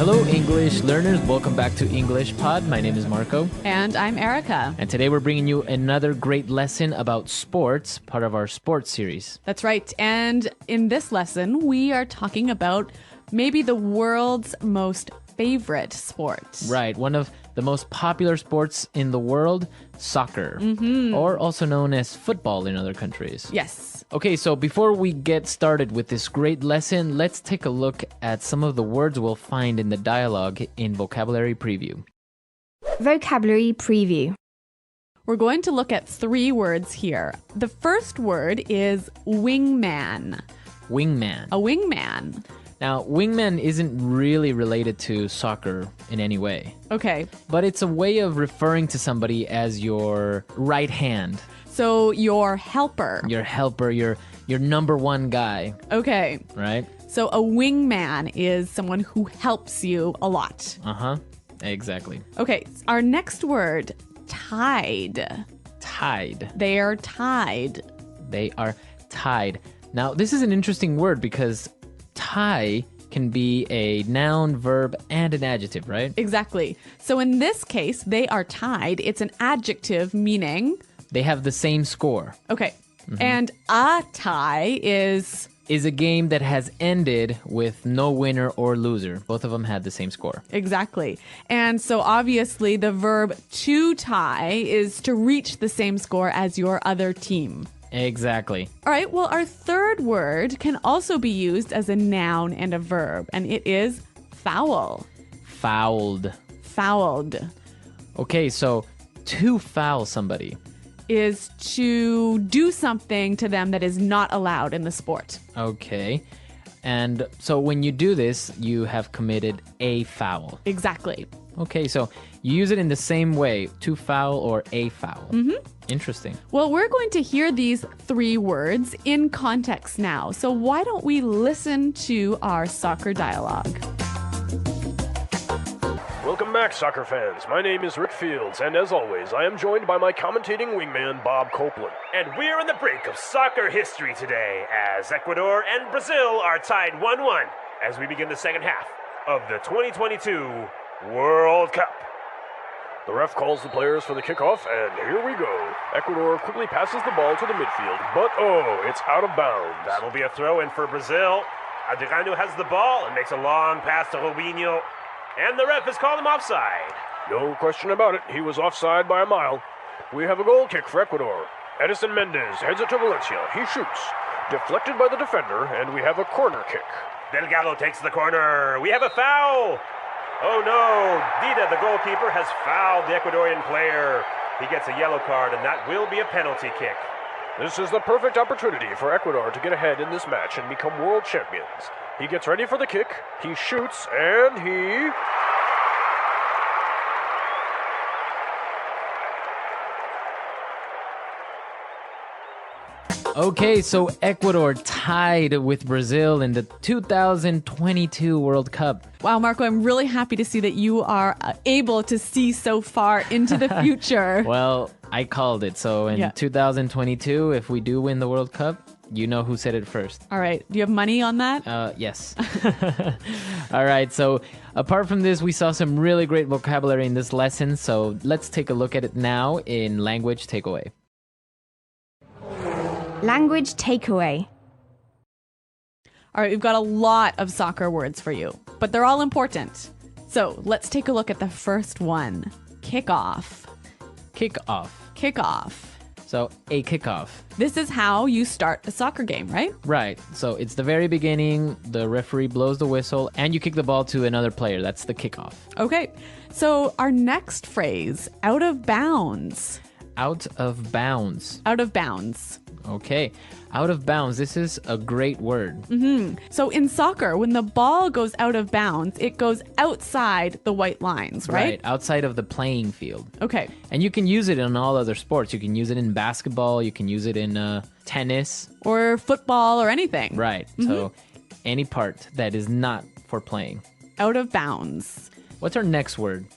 Hello, English learners. Welcome back to English Pod. My name is Marco. And I'm Erica. And today we're bringing you another great lesson about sports, part of our sports series. That's right. And in this lesson, we are talking about maybe the world's most favorite sport. Right. One of the most popular sports in the world, soccer, or also known as football in other countries. Yes. Okay, so before we get started with this great lesson, let's take a look at some of the words we'll find in the dialogue in Vocabulary Preview. Vocabulary Preview. We're going to look at 3 words here. The first word is wingman. Wingman. A wingman. Now, wingman isn't really related to soccer in any way. Okay. But it's a way of referring to somebody as your right hand. So your helper. Your helper, your number one guy. Okay. Right? So a wingman is someone who helps you a lot. Uh-huh. Exactly. Okay. Our next word, tied. Tied. They are tied. They are tied. Now, this is an interesting word because tie can be a noun, verb, and an adjective, right? Exactly. So in this case, they are tied. It's an adjective meaning... They have the same score. Okay. And a tie is... Is a game that has ended with no winner or loser. Both of them had the same score. Exactly. And so obviously the verb to tie is to reach the same score as your other team. Exactly. All right. Well, our third word can also be used as a noun and a verb, and it is foul. Fouled. Fouled. Okay, so to foul somebody is to do something to them that is not allowed in the sport. Okay. And so when you do this, you have committed a foul. Exactly. Okay, so you use it in the same way, to foul or a foul. Interesting. Well, we're going to hear these 3 words in context now. So why don't we listen to our soccer dialogue? Welcome back, soccer fans. My name is Rick Fields, and as always, I am joined by my commentating wingman, Bob Copeland. And we're on the brink of soccer history today, as Ecuador and Brazil are tied 1-1 as we begin the second half of the 2022 World Cup. The ref calls the players for the kickoff, and here we go. Ecuador quickly passes the ball to the midfield, but it's out of bounds. That'll be a throw-in for Brazil. Adriano has the ball and makes a long pass to Robinho. And the ref has called him offside. No question about it, he was offside by a mile. We have a goal kick for Ecuador. Edison Mendez heads it to Valencia. He shoots. Deflected by the defender, and we have a corner kick. Delgado takes the corner. We have a foul. Oh no, Dida, the goalkeeper, has fouled the Ecuadorian player. He gets a yellow card, and that will be a penalty kick. This is the perfect opportunity for Ecuador to get ahead in this match and become world champions. He gets ready for the kick, he shoots, and he... Okay, so Ecuador tied with Brazil in the 2022 World Cup. Wow, Marco, I'm really happy to see that you are able to see so far into the future. Well, I called it. So in 2022, if we do win the World Cup, you know who said it first. All right. Do you have money on that? Yes. All right. So apart from this, we saw some really great vocabulary in this lesson. So let's take a look at it now in Language Takeaway. Language Takeaway. All right. We've got a lot of soccer words for you, but they're all important. So let's take a look at the first one. Kickoff. Kickoff. Kickoff. So a kickoff. This is how you start a soccer game, right? Right. So it's the very beginning, the referee blows the whistle, and you kick the ball to another player. That's the kickoff. Okay. So our next phrase, out of bounds. Out of bounds. Out of bounds. Okay. Out of bounds. This is a great word. So in soccer, when the ball goes out of bounds, it goes outside the white lines, right? Outside of the playing field. Okay. And you can use it in all other sports. You can use it in basketball. You can use it in tennis. Or football or anything. Right. So any part that is not for playing. Out of bounds. What's our next word?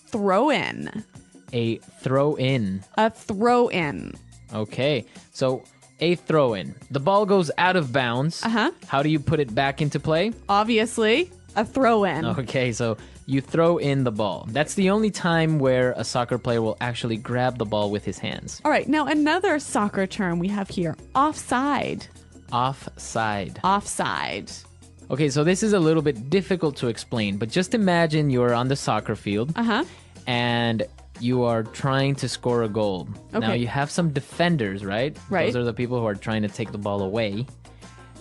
Throw in. A throw in. A throw in. Okay. So a throw in. The ball goes out of bounds. Uh-huh. How do you put it back into play? Obviously, A throw-in. Okay, so you throw in the ball. That's the only time where a soccer player will actually grab the ball with his hands. All right, now another soccer term we have here, offside. Offside. Offside. Okay, so this is a little bit difficult to explain, but just imagine you're on the soccer field and you are trying to score a goal. Okay. Now you have some defenders, right? Right. Those are the people who are trying to take the ball away.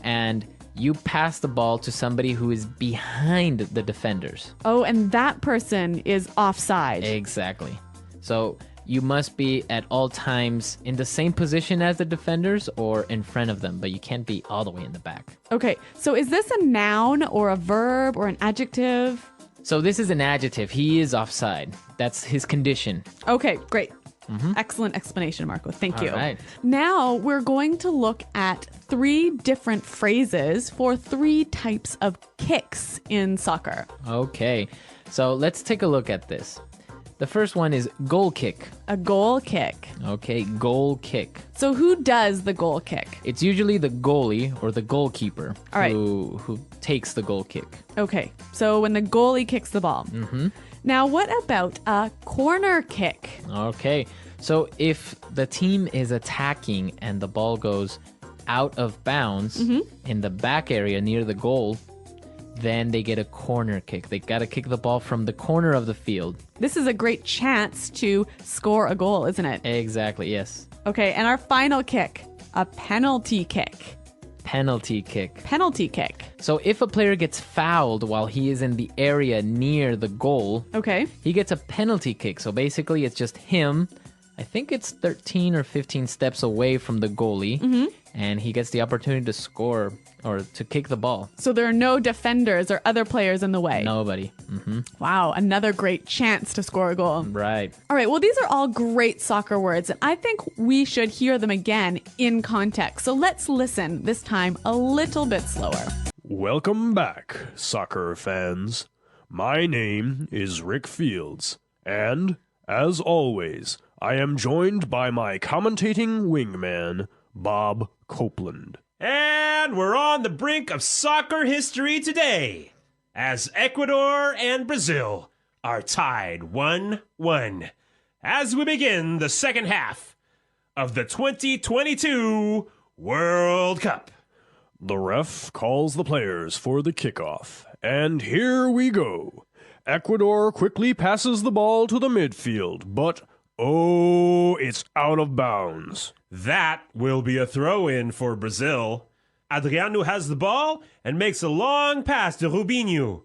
And you pass the ball to somebody who is behind the defenders. Oh, and that person is offside. Exactly. So you must be at all times in the same position as the defenders or in front of them, but you can't be all the way in the back. Okay, so is this a noun or a verb or an adjective? So this is an adjective. He is offside. That's his condition. Okay, great. Excellent explanation, Marco. Thank you. All right. Now we're going to look at 3 different phrases for 3 types of kicks in soccer. Okay. So let's take a look at this. The first one is goal kick. A goal kick. Okay, goal kick. So who does the goal kick? It's usually the goalie or the goalkeeper All right. who takes the goal kick. Okay, so when the goalie kicks the ball. Now, what about a corner kick? Okay, so if the team is attacking and the ball goes out of bounds in the back area near the goal, then they get a corner kick. They got to kick the ball from the corner of the field. This is a great chance to score a goal, isn't it? Exactly, yes. Okay, and our final kick, a penalty kick. Penalty kick. Penalty kick. So if a player gets fouled while he is in the area near the goal, Okay. he gets a penalty kick. So basically it's just him. I think it's 13 or 15 steps away from the goalie, and he gets the opportunity to score or to kick the ball. So there are no defenders or other players in the way. Nobody. Wow, another great chance to score a goal. Right. All right, well, these are all great soccer words, and I think we should hear them again in context. So let's listen, this time a little bit slower. Welcome back, soccer fans. My name is Rick Fields, and, as always, I am joined by my commentating wingman, Bob Copeland. And we're on the brink of soccer history today, as Ecuador and Brazil are tied 1-1 as we begin the second half of the 2022 World Cup. The ref calls the players for the kickoff, and here we go. Ecuador quickly passes the ball to the midfield, but oh, it's out of bounds. That will be a throw-in for Brazil. Adriano has the ball and makes a long pass to Rubinho,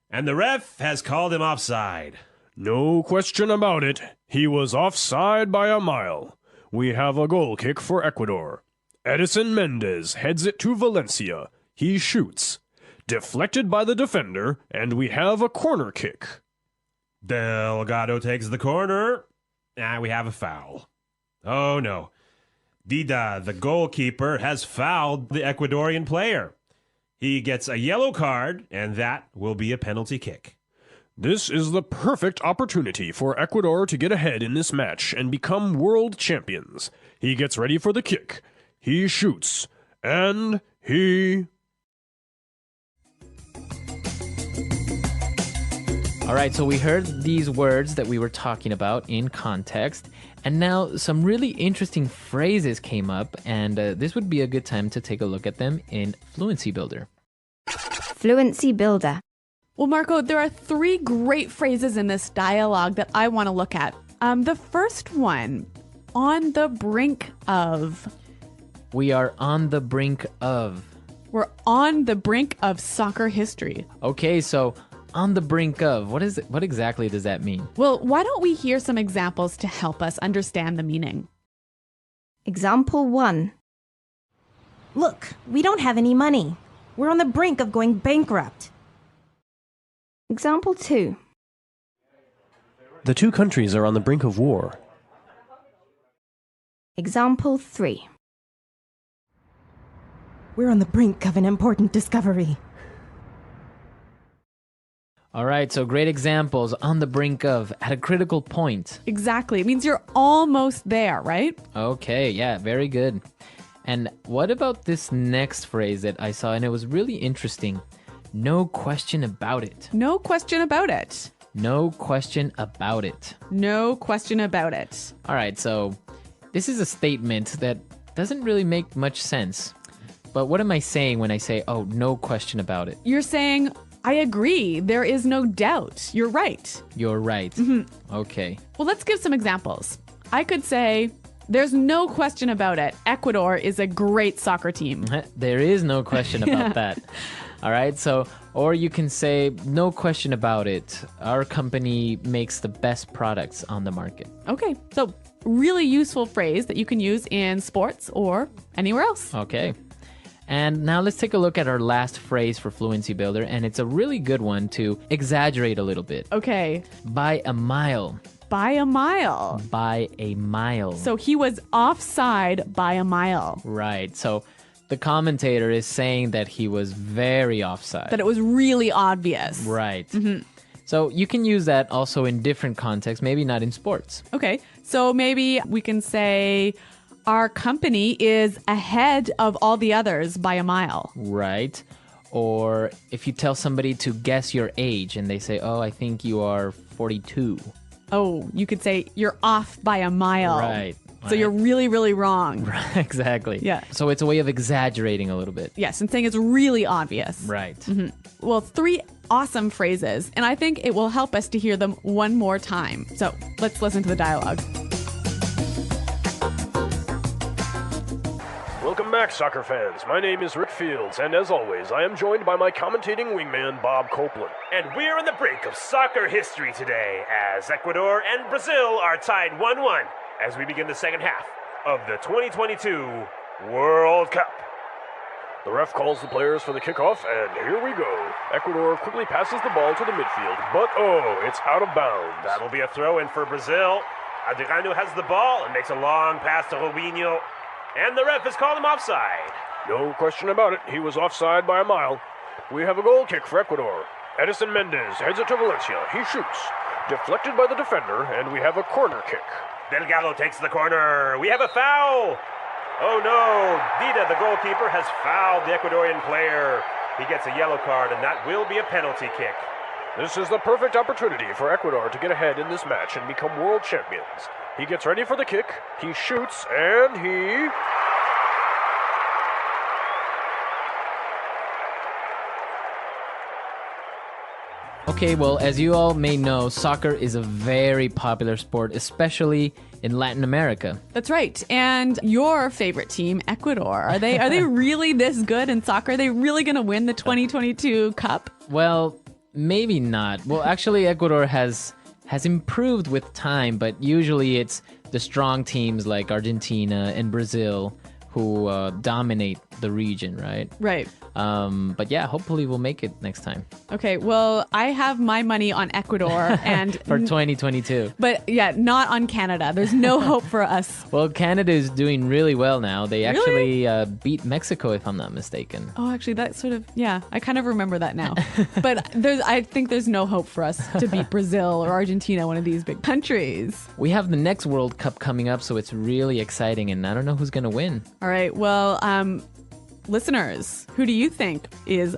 and the ref has called him offside. No question about it. He was offside by a mile. We have a goal kick for Ecuador. Edison Mendez heads it to Valencia. He shoots. Deflected by the defender, and we have a corner kick. Delgado takes the corner, and we have a foul. Oh no. Dida, the goalkeeper, has fouled the Ecuadorian player. He gets a yellow card, and that will be a penalty kick. This is the perfect opportunity for Ecuador to get ahead in this match and become world champions. He gets ready for the kick. He shoots. And he... All right, so we heard these words that we were talking about in context, and now some really interesting phrases came up, and this would be a good time to take a look at them in Fluency Builder. Fluency Builder. Well, Marco, there are 3 great phrases in this dialogue that I want to look at. The first one, on the brink of. We are on the brink of. We're on the brink of soccer history. Okay, so on the brink of, what exactly does that mean? Well, why don't we hear some examples to help us understand the meaning? Example 1. Look, we don't have any money. We're on the brink of going bankrupt. Example 2. The 2 countries are on the brink of war. Example 3. We're on the brink of an important discovery. All right, so great examples, on the brink of, at a critical point. Exactly. It means you're almost there, right? Okay, yeah, very good. And what about this next phrase that I saw, and it was really interesting. No question about it. No question about it. No question about it. No question about it. All right, so this is a statement that doesn't really make much sense. But what am I saying when I say, oh, no question about it? You're saying, I agree. There is no doubt. You're right. You're right. Okay. Well, let's give some examples. I could say, there's no question about it. Ecuador is a great soccer team. There is no question about that. All right, so, or you can say, no question about it. Our company makes the best products on the market. Okay, so really useful phrase that you can use in sports or anywhere else. Okay. And now let's take a look at our last phrase for Fluency Builder, and it's a really good one to exaggerate a little bit. Okay. By a mile. By a mile. By a mile. So he was offside by a mile. Right. So the commentator is saying that he was very offside. That it was really obvious. Right. So you can use that also in different contexts, maybe not in sports. Okay. So maybe we can say our company is ahead of all the others by a mile. Right. Or if you tell somebody to guess your age and they say, oh, I think you are 42. Oh, you could say you're off by a mile. Right. So you're really, really wrong. Right, exactly. Yeah. So it's a way of exaggerating a little bit. Yes, and saying it's really obvious. Right. Well, 3 awesome phrases, and I think it will help us to hear them one more time. So let's listen to the dialogue. Welcome back, soccer fans. My name is Rick Fields, and as always, I am joined by my commentating wingman, Bob Copeland. And we're on the brink of soccer history today as Ecuador and Brazil are tied 1-1 as we begin the second half of the 2022 World Cup. The ref calls the players for the kickoff, and here we go. Ecuador quickly passes the ball to the midfield, but oh, it's out of bounds. That'll be a throw-in for Brazil. Adriano has the ball and makes a long pass to Robinho. And the ref has called him offside. No question about it, he was offside by a mile. We have a goal kick for Ecuador. Edison Mendez heads it to Valencia. He shoots. Deflected by the defender, and we have a corner kick. Delgado takes the corner. We have a foul. Oh no, Dida, the goalkeeper, has fouled the Ecuadorian player. He gets a yellow card, and that will be a penalty kick. This is the perfect opportunity for Ecuador to get ahead in this match and become world champions. He gets ready for the kick, he shoots, and he... Okay, well, as you all may know, soccer is a very popular sport, especially in Latin America. That's right. And your favorite team, Ecuador, are they really this good in soccer? Are they really going to win the 2022 Cup? Well, maybe not. Well, actually, Ecuador has improved with time, but usually it's the strong teams like Argentina and Brazil who dominate the region, right? Right. But yeah, hopefully we'll make it next time. Okay, well, I have my money on Ecuador and For 2022. but yeah, not on Canada. There's no hope for us. Well, Canada is doing really well now. They actually beat Mexico, if I'm not mistaken. Oh, actually, that sort of, yeah, I kind of remember that now. But I think there's no hope for us to beat Brazil or Argentina, one of these big countries. We have the next World Cup coming up, so it's really exciting, and I don't know who's going to win. All right, well, listeners, who do you think is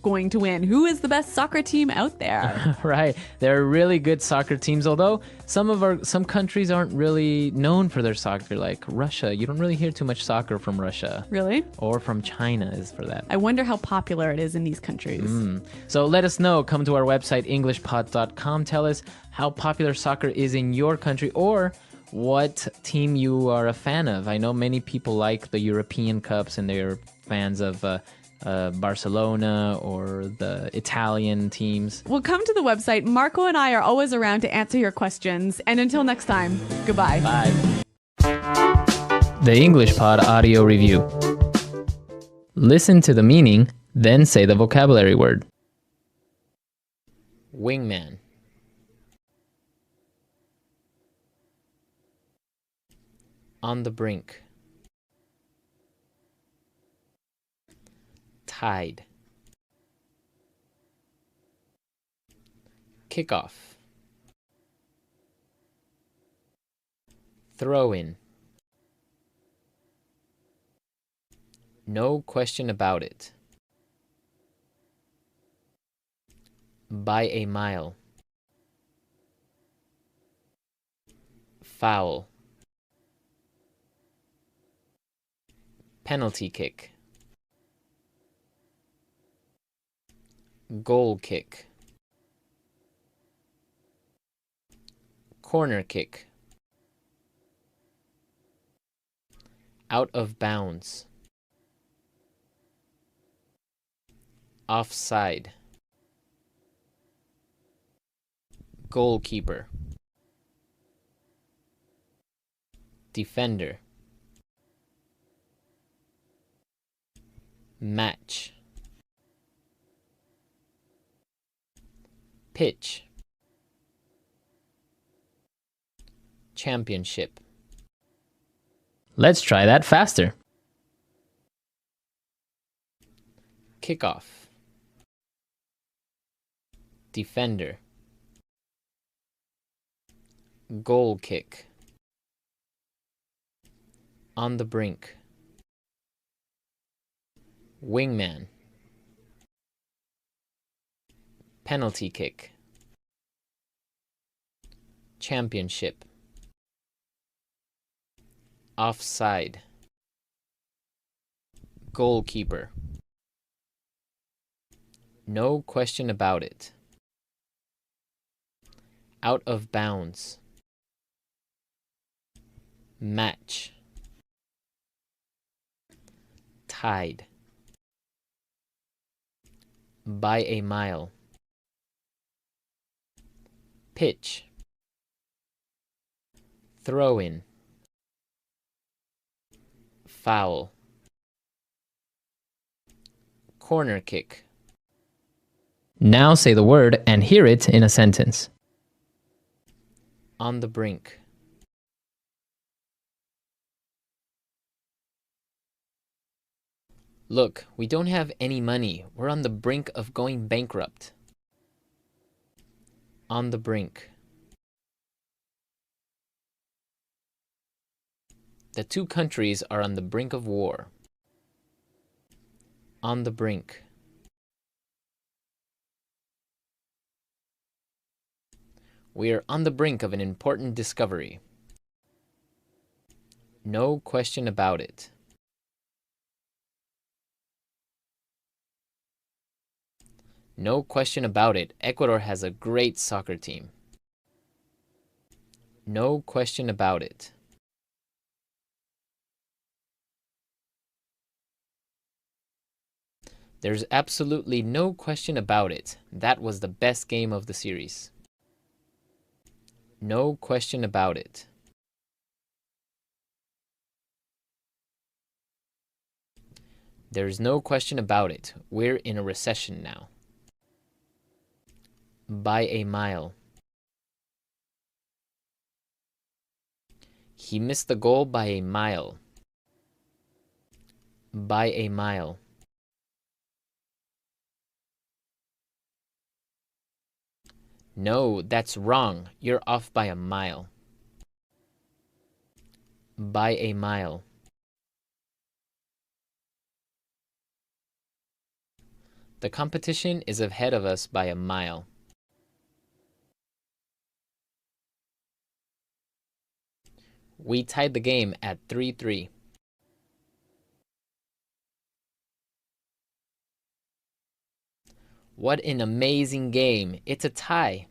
going to win? Who is the best soccer team out there? Right. There are really good soccer teams, although some countries aren't really known for their soccer, like Russia. You don't really hear too much soccer from Russia. Really? Or from China, is for that. I wonder how popular it is in these countries. So let us know. Come to our website, englishpod.com. Tell us how popular soccer is in your country, or what team you are a fan of. I know many people like the European Cups and they're fans of Barcelona or the Italian teams. Well, come to the website. Marco and I are always around to answer your questions. And until next time, goodbye. Bye. The English Pod Audio Review. Listen to the meaning, then say the vocabulary word. Wingman. On the brink. Tide. Kickoff. Throw in. No question about it. By a mile. Foul. Penalty kick. Goal kick. Corner kick. Out of bounds. Offside. Goalkeeper. Defender. Match. Pitch. Championship. Let's try that faster. Kickoff. Defender. Goal kick. On the brink. Wingman. Penalty kick. Championship. Offside. Goalkeeper. No question about it. Out of bounds. Match. Tied. By a mile. Pitch. Throw in. Foul. Corner kick. Now say the word and hear it in a sentence. On the brink. Look, we don't have any money. We're on the brink of going bankrupt. On the brink. The two countries are on the brink of war. On the brink. We are on the brink of an important discovery. No question about it. No question about it, Ecuador has a great soccer team. No question about it. There's absolutely no question about it. That was the best game of the series. No question about it. There's no question about it. We're in a recession now. By a mile. He missed the goal by a mile. By a mile. No, that's wrong. You're off by a mile. By a mile. The competition is ahead of us by a mile. We tied the game at 3-3. What an amazing game. It's a tie.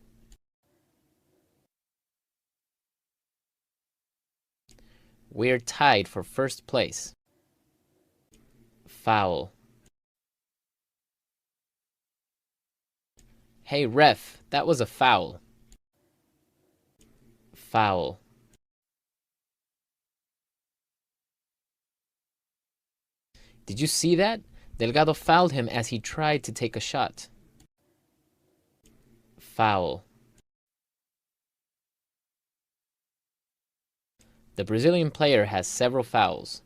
We're tied for first place. Foul. Hey, ref, that was a foul. Foul. Did you see that? Delgado fouled him as he tried to take a shot. Foul. The Brazilian player has several fouls.